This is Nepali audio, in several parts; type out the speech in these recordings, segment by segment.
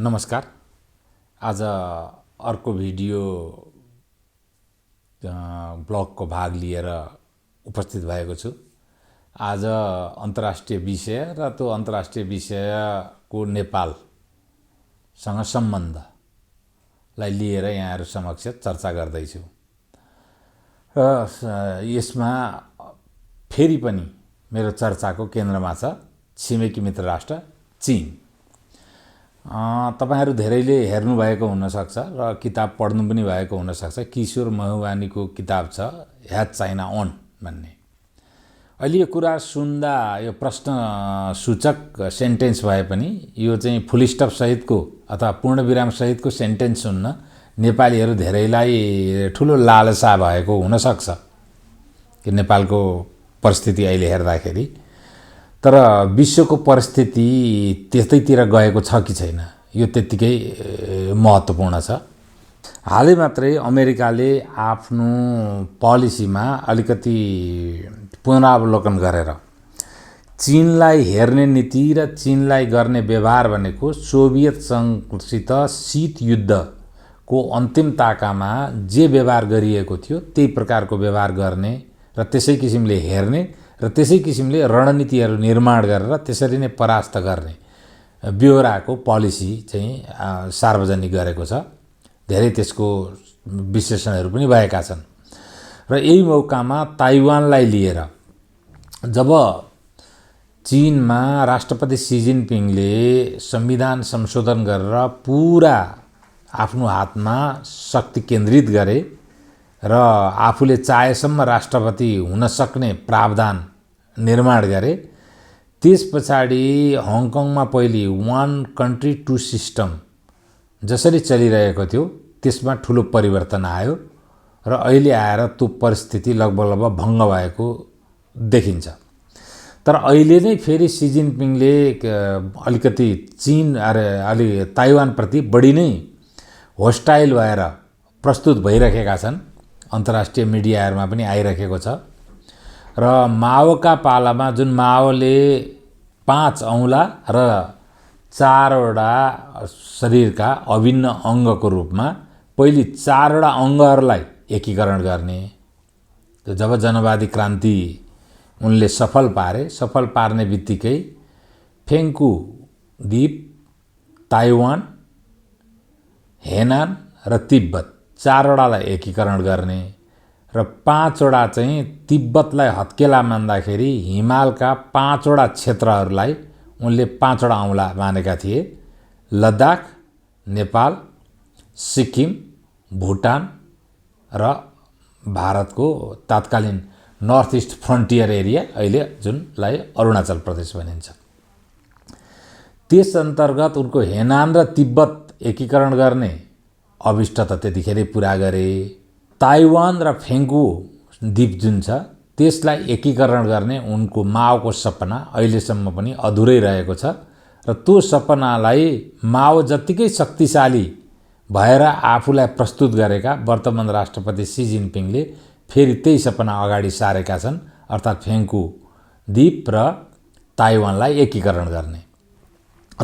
नमस्कार। आज अर्को भिडियो ब्लगको भाग लिएर उपस्थित भएको छु। आज अन्तर्राष्ट्रिय विषय र त्यो अन्तर्राष्ट्रिय विषयको नेपालसँग सम्बन्धलाई लिएर यहाँहरू समक्ष चर्चा गर्दैछु। र यसमा फेरि पनि मेरो चर्चाको केन्द्रमा छ छिमेकी मित्र राष्ट्र चीन। तपाईहरु धेरैले हेर्नु भएको हुन सक्छ र किताब पढ्नु पनि भएको हुन सक्छ। किशोर महुवानीको किताब छ ह्याज चाइना अन भन्ने। अहिले यो कुरा सुन्दा यो प्रश्न सूचक सेन्टेन्स भए पनि यो चाहिँ फुल स्टप सहितको अथवा पूर्ण विराम सहितको सेन्टेन्स सुन्न नेपालीहरु धेरैलाई ठूलो लालसा भएको हुन सक्छ कि नेपालको परिस्थिति अहिले हेर्दाखेरि। तर विश्वको परिस्थिति त्यतैतिर गएको छ कि छैन यो त्यतिकै महत्त्वपूर्ण छ। हालै मात्रै अमेरिकाले आफ्नो पोलिसीमा अलिकति पुनरावलोकन गरेर चीनलाई हेर्ने नीति र चीनलाई गर्ने व्यवहार भनेको सोभियत संघसित शीत युद्धको अन्तिमताकामा जे व्यवहार गरिएको थियो त्यही प्रकारको व्यवहार गर्ने र त्यसै किसिमले हेर्ने र त्यसै किसिमले रणनीतिहरू निर्माण गरेर त्यसरी नै परास्त गर्ने ब्योराको पोलिसी चाहिँ सार्वजनिक गरेको छ। धेरै त्यसको विश्लेषणहरू पनि भएका छन्। र यही मौकामा ताइवानलाई लिएर जब चीनमा राष्ट्रपति सी जिनपिङले संविधान संशोधन गरेर पुरा आफ्नो हातमा शक्ति केन्द्रित गरे र आफूले चाहेसम्म राष्ट्रपति हुन सक्ने प्रावधान निर्माण गरे, त्यसपछाडि हङकङमा पहिले वान कन्ट्री टु सिस्टम जसरी चलिरहेको थियो त्यसमा ठूलो परिवर्तन आयो र अहिले आएर त्यो परिस्थिति लगभग भङ्ग भएको देखिन्छ। तर अहिले नै फेरि सी जिनपिङले अलिकति चीन अलि ताइवान प्रति बढी नै होस्टाइल भएर प्रस्तुत भइरहेका छन्। अन्तर्राष्ट्रिय मिडियाहरुमा पनि आइरहेको छ। र माओका पालामा जुन माओले 5 औँला र 4 वटा शरीरका अभिन्न अंगको रूपमा पहिले 4 वटा अंगहरूलाई एकीकरण गर्ने, जब जनवादी क्रान्ति उनले सफल पार्ने बित्तिकै फेङ्कु द्वीप, ताइवान, हेनान र तिब्बत 4 वटालाई एकीकरण गर्ने र 5 वटा चाहिँ तिब्बतलाई हत्केला मान्दाखेरि हिमालका 5 वटा क्षेत्रहरूलाई उनले 5 वटा औँला मानेका थिए। लद्दाख, नेपाल, सिक्किम, भुटान र भारतको तत्कालीन नर्थ इस्ट फ्रन्टियर एरिया अहिले जुनलाई अरुणाचल प्रदेश भनिन्छ। त्यस अन्तर्गत उनको हेनान र तिब्बत एकीकरण गर्ने अभिष्ट त त्यतिखेरै पूरा गरे। ताइवान र फेङ्कु द्वीप जुन छ त्यसलाई एकीकरण गर्ने उनको माओको सपना अहिलेसम्म पनि अधुरै रहेको छ र त्यो सपनालाई माओ जत्तिकै शक्तिशाली भएर आफूलाई प्रस्तुत गरेका वर्तमान राष्ट्रपति सी जिनपिङले फेरि त्यही सपना अगाडि सारेका छन्, अर्थात् फेङ्कु द्वीप र ताइवानलाई एकीकरण गर्ने।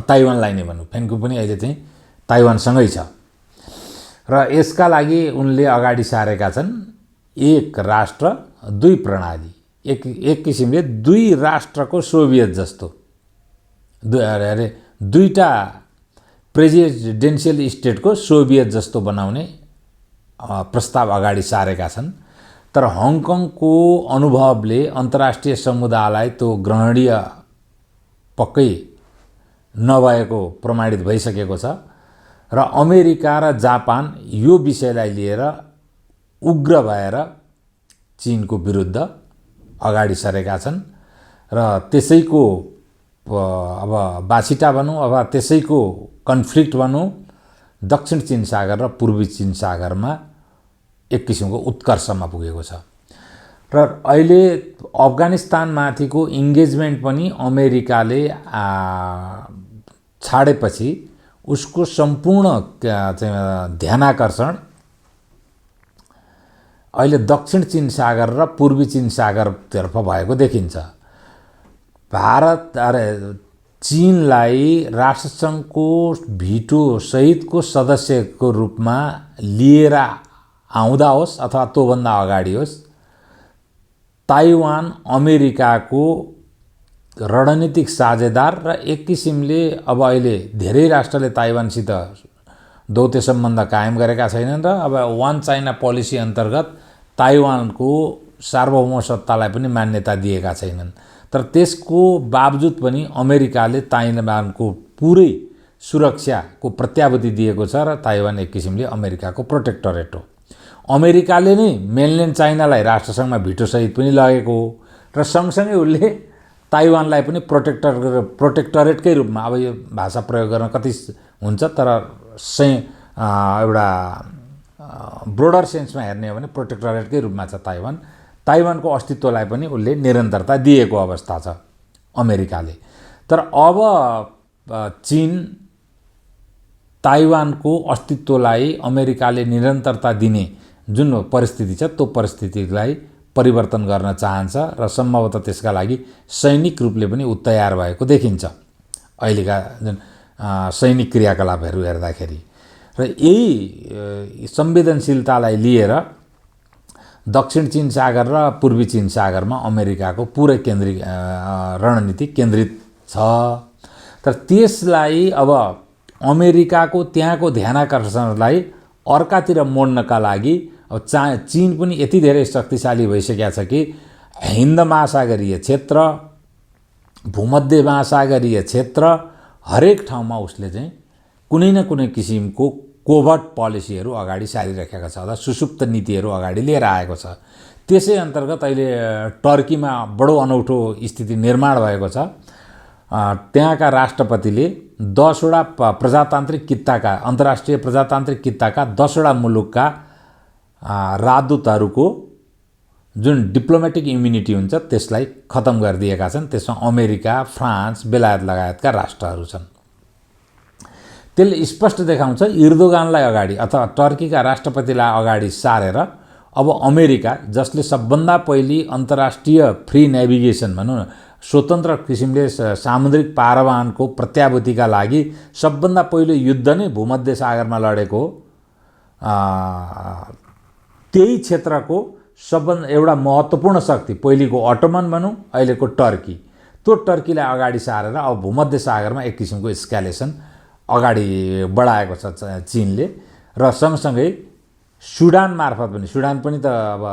ताइवानलाई नै भनौँ, फेङ्कु पनि अहिले चाहिँ ताइवानसँगै छ र यसका लागि उनले अगाडि सारेका छन् एक राष्ट्र दुई प्रणाली। एक किसिमले दुई राष्ट्रको सोभियत जस्तो दुईटा प्रेसिडेन्शियल स्टेटको सोभियत जस्तो बनाउने प्रस्ताव अगाडि सारेका छन्। तर हङकङको अनुभवले अन्तर्राष्ट्रिय समुदायलाई त्यो ग्रहणीय पक्कै नभएको प्रमाणित भइसकेको छ र अमेरिका र जापान यो विषयलाई लिएर उग्र भएर चीनको विरुद्ध अगाडि सरेका छन् र त्यसैको अब बाछिटा भनौँ अथवा त्यसैको कन्फ्लिक्ट भनौँ दक्षिण चीन सागर र पूर्वी चीन सागरमा एक किसिमको उत्कर्षमा पुगेको छ। र अहिले अफगानिस्तानमाथिको इन्गेजमेन्ट पनि अमेरिकाले छाडेपछि उसको सम्पूर्ण ध्यानाकर्षण अहिले दक्षिण चीन सागर र पूर्वी चीन सागरतर्फ भएको देखिन्छ। चीनलाई राष्ट्रसङ्घको भिटो सहितको सदस्यको रूपमा लिएर आउँदा होस् अथवा त्योभन्दा अगाडि होस्, ताइवान अमेरिकाको रणनीतिक साझेदार र एक किसिमले अब अहिले धेरै राष्ट्रले ताइवानसित दौत्य सम्बन्ध कायम गरेका छैनन् र अब वान चाइना पोलिसी अन्तर्गत ताइवानको सार्वभौम सत्तालाई पनि मान्यता दिएका छैनन्। तर त्यसको बावजुद पनि अमेरिकाले ताइवानको पुरै सुरक्षाको प्रत्याभूति दिएको छ र ताइवान एक किसिमले अमेरिकाको प्रोटेक्टरेट हो। अमेरिकाले नै मेनल्यान्ड चाइनालाई राष्ट्रसङ्घमा भिटोसहित पनि लगेको हो र सँगसँगै उसले ताइवानलाई पनि प्रोटेक्टरेटकै रूपमा, अब यो भाषा प्रयोग गर्न कति हुन्छ तर एउटा ब्रोडर सेन्समा हेर्ने हो भने प्रोटेक्टरेटकै रूपमा छ ताइवान। ताइवानको अस्तित्वलाई पनि उसले निरन्तरता दिएको अवस्था छ अमेरिकाले। तर अब चीन ताइवानको अस्तित्वलाई अमेरिकाले निरन्तरता दिने जुन परिस्थिति छ त्यो परिस्थितिलाई परिवर्तन गर्न चाहन्छ र सम्भवतः त्यसका लागि सैनिक रूपले पनि तयार भएको देखिन्छ अहिलेका जुन सैनिक क्रियाकलापहरू हेर्दाखेरि। र यही संवेदनशीलतालाई लिएर दक्षिण चीन सागर र पूर्वी चीन सागरमा अमेरिकाको पुरै रणनीति केन्द्रित छ। तर त्यसलाई अब अमेरिकाको त्यहाँको ध्यानाकर्षणलाई अर्कातिर मोड्नका लागि अब चीन पनि यति धेरै शक्तिशाली भइसकेको छ कि हिन्द महासागरीय क्षेत्र, भूमध्य महासागरीय क्षेत्र हरेक ठाउँमा उसले चाहिँ कुनै न कुनै किसिमको कोभर्ट पोलिसीहरू अगाडि सारिरहेको छ अथवा सुसुप्त नीतिहरू अगाडि लिएर आएको छ। त्यसै अन्तर्गत अहिले टर्कीमा बडो अनौठो स्थिति निर्माण भएको छ। त्यहाँका राष्ट्रपतिले 10वटा प्रजातान्त्रिक कित्ताका, अन्तर्राष्ट्रिय प्रजातान्त्रिक कित्ताका 10वटा मुलुकका राजदूतहरूको जुन डिप्लोमेटिक इम्युनिटी हुन्छ त्यसलाई खतम गरिदिएका छन्। त्यसमा अमेरिका, फ्रान्स, बेलायत लगायतका राष्ट्रहरू छन्। त्यसले स्पष्ट देखाउँछ इर्दोगानलाई अगाडि अथवा टर्कीका राष्ट्रपतिलाई अगाडि सारेर अब अमेरिका, जसले सबभन्दा पहिले अन्तर्राष्ट्रिय फ्री नेभिगेसन भनौँ न, स्वतन्त्र किसिमले सामुद्रिक पारवाहनको प्रत्याभूतिका लागि सबभन्दा पहिलो युद्ध नै भूमध्य सागरमा लडेको, त्यही क्षेत्रको सबभन्दा एउटा महत्त्वपूर्ण शक्ति पहिलेको अटोमन भनौँ, अहिलेको टर्की, त्यो टर्कीलाई अगाडि सारेर अब भूमध्य सागरमा एक किसिमको एस्कालेसन अगाडि बढाएको छ चीनले। र सँगसँगै सुडान मार्फत पनि, सुडान पनि त अब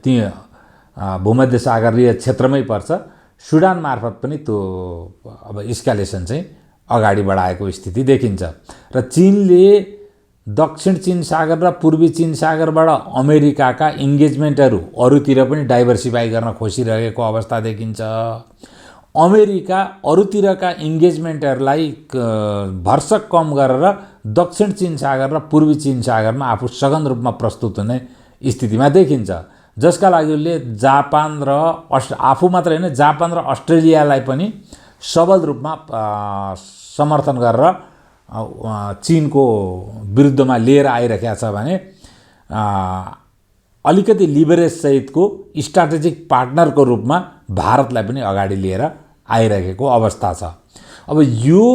ती भूमध्य सागरीय क्षेत्रमै पर्छ, सुडान मार्फत पनि त्यो अब एस्कालेसन चाहिँ अगाडि बढाएको स्थिति देखिन्छ। र चीनले दक्षिण चीन सागर र पूर्वी चीन सागरबाट अमेरिकाका इन्गेजमेन्टहरू अरूतिर पनि डाइभर्सिफाई गर्न खोजिरहेको अवस्था देखिन्छ। अमेरिका अरूतिरका इन्गेजमेन्टहरूलाई भर्सक कम गरेर दक्षिण चीन सागर र पूर्वी चीन सागरमा आफू सघन रूपमा प्रस्तुत हुने स्थितिमा देखिन्छ, जसका लागि उसले जापान र आफू मात्र होइन जापान र अस्ट्रेलियालाई पनि सबल रूपमा समर्थन गरेर चीनको विरुद्धमा लिएर आइरहेको छ भने अलिकति लिभरेज सहितको स्ट्राटेजिक पार्टनरको रूपमा भारतलाई पनि अगाडि लिएर आइरहेको अवस्था छ। अब यो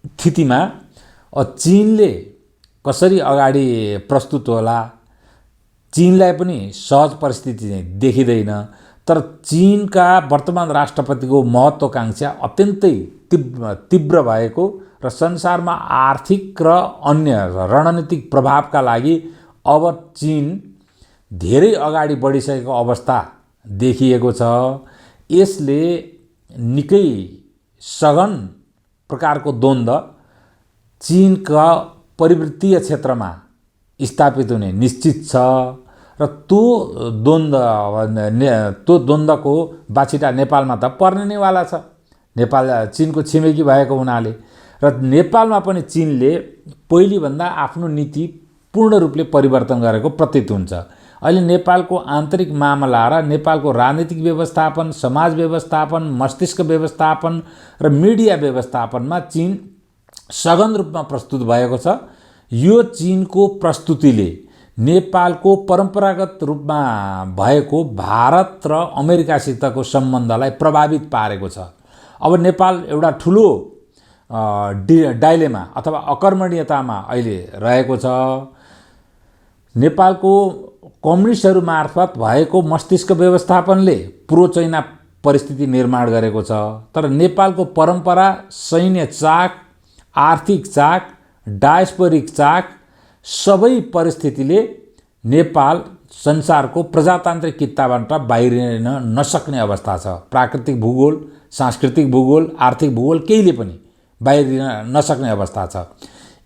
स्थितिमा चीनले कसरी अगाडि प्रस्तुत होला, चीनलाई पनि सहज परिस्थिति चाहिँ देखिँदैन। तर चीनका वर्तमान राष्ट्रपतिको महत्त्वाकांक्षा अत्यन्तै तीव्र भएको र संसारमा आर्थिक र अन्य रणनीतिक प्रभावका लागि अब चीन धेरै अगाडि बढिसकेको अवस्था देखिएको छ। यसले निकै सघन प्रकारको द्वन्द्व चीनका परिवृत्तीय क्षेत्रमा स्थापित हुने निश्चित छ र त्यो द्वन्द्वको बाछिटा नेपालमा त पर्ने नै वाला छ। नेपाल चीनको छिमेकी भएको हुनाले र नेपालमा पनि चीनले पहिलेभन्दा आफ्नो नीति पूर्ण रूपले परिवर्तन गरेको प्रतीत हुन्छ। अहिले नेपालको आन्तरिक मामला र नेपालको राजनीतिक व्यवस्थापन, समाज व्यवस्थापन, मस्तिष्क व्यवस्थापन र मिडिया व्यवस्थापनमा चीन सघन रूपमा प्रस्तुत भएको छ। यो चीनको प्रस्तुतिले नेपालको परम्परागत रूपमा भएको भारत र अमेरिकासितको सम्बन्धलाई प्रभावित पारेको छ। अब नेपाल एउटा ठुलो डाइलेमा अथवा अकर्मण्यतामा अहिले रहेको छ। नेपालको कम्युनिस्टहरू मार्फत भएको मस्तिष्क व्यवस्थापनले प्रो चाइना परिस्थिति निर्माण गरेको छ। तर नेपालको परम्परा, सैन्य चाक, आर्थिक चाक, डायस्पोरिक चाक, सबै परिस्थितिले नेपाल संसारको प्रजातान्त्रिक कित्ताबाट बाहिरिन नसक्ने अवस्था छ। प्राकृतिक भूगोल, सांस्कृतिक भूगोल, आर्थिक भूगोल केहीले पनि बाहिरिन नसक्ने अवस्था छ।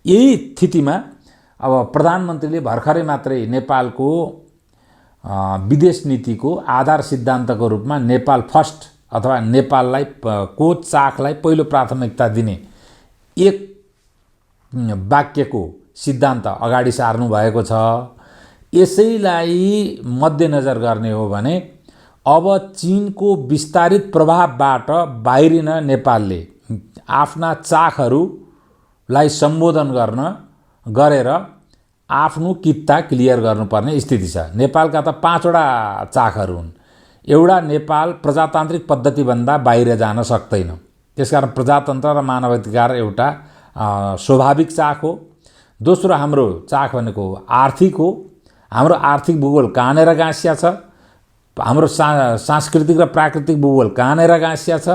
यही स्थितिमा अब प्रधानमन्त्रीले भर्खरै मात्रै नेपालको विदेश नीतिको आधार सिद्धान्तको रूपमा नेपाल फर्स्ट अथवा नेपाललाई को चाखलाई पहिलो प्राथमिकता दिने एक वाक्यको सिद्धान्त अगाडि सार्नु भएको छ। यसैलाई मध्यनजर गर्ने हो भने अब चीनको विस्तारित प्रभावबाट बाहिरिन नेपालले आफ्ना चाखहरूलाई सम्बोधन गरेर आफ्नो कित्ता क्लियर गर्नुपर्ने स्थिति छ। नेपालका त 5वटा चाखहरू हुन्। एउटा, नेपाल प्रजातान्त्रिक पद्धतिभन्दा बाहिर जान सक्दैन, त्यसकारण प्रजातन्त्र र मानवाधिकार एउटा स्वाभाविक चाख हो। दोस्रो, हाम्रो चाख भनेको आर्थिक हो। हाम्रो आर्थिक भूगोल कहाँनेर गाँसिया छ, हाम्रो सांस्कृतिक र प्राकृतिक भूगोल कहाँनेर गाँसिया छ,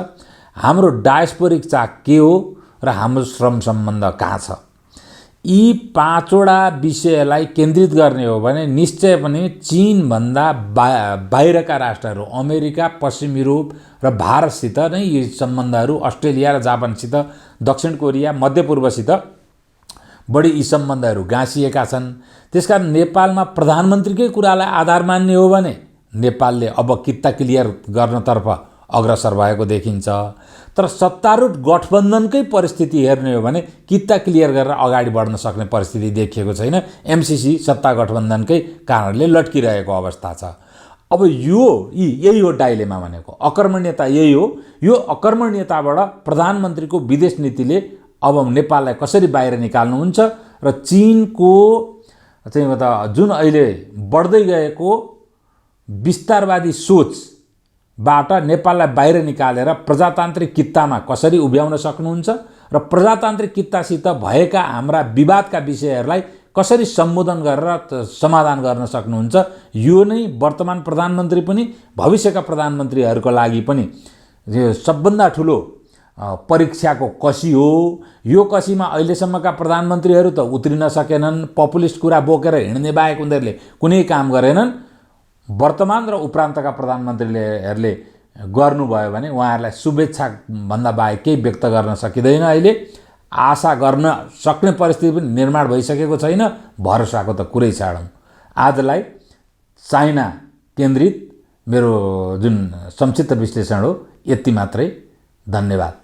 हाम्रो डायस्पोरिक चाख के हो र हाम्रो श्रम सम्बन्ध कहाँ छ। यी 5वटा विषयलाई केन्द्रित गर्ने हो भने निश्चय पनि चीनभन्दा बाहिरका राष्ट्रहरू, अमेरिका, पश्चिम युरोप र भारतसित नै यी सम्बन्धहरू, अस्ट्रेलिया र जापानसित, दक्षिण कोरिया, मध्यपूर्वसित बढी यी सम्बन्धहरू गाँसिएका छन्। त्यसकारण नेपालमा प्रधानमन्त्रीकै कुरालाई आधार मान्ने हो भने नेपालले अब कित्ता क्लियर गर्नतर्फ अग्रसर भएको देखिन्छ। तर सत्तारूढ गठबन्धनकै परिस्थिति हेर्ने हो भने कित्ता क्लियर गरेर अगाडि बढ्न सक्ने परिस्थिति देखिएको छैन। एमसीसी सत्ता गठबन्धनकै कारणले लट्किरहेको अवस्था छ। अब यही हो डाइलेमा भनेको, अकर्मण्यता यही हो। यो अकर्मण्यताबाट प्रधानमन्त्रीको विदेश नीतिले अब नेपाललाई कसरी बाहिर निकाल्नुहुन्छ र चीनको जुन अहिले बढ्दै गएको विस्तारवादी सोचबाट नेपाललाई बाहिर निकालेर प्रजातान्त्रिक कित्तामा कसरी उभ्याउन सक्नुहुन्छ र प्रजातान्त्रिक कित्तासित भएका हाम्रा विवादका विषयहरूलाई कसरी सम्बोधन गरेर समाधान गर्न सक्नुहुन्छ। यो नै वर्तमान प्रधानमन्त्री पनि भविष्यका प्रधानमन्त्रीहरूको लागि पनि सबभन्दा ठुलो परीक्षाको कसी हो। यो कसीमा अहिलेसम्मका प्रधानमन्त्रीहरू त उत्रिन सकेनन्। पपुलिस्ट कुरा बोकेर हिँड्ने बाहेक उनीहरूले कुनै काम गरेनन्। वर्तमान र उपरान्तका प्रधानमन्त्रीहरूले गर्नुभयो भने उहाँहरूलाई शुभेच्छा भन्दा बाहेक केही व्यक्त गर्न सकिँदैन। अहिले आशा गर्न सक्ने परिस्थिति पनि निर्माण भइसकेको छैन। भरोसाको त कुरै छाडौँ। आजलाई चाइना केन्द्रित मेरो जुन संक्षिप्त विश्लेषण हो यति मात्रै। धन्यवाद।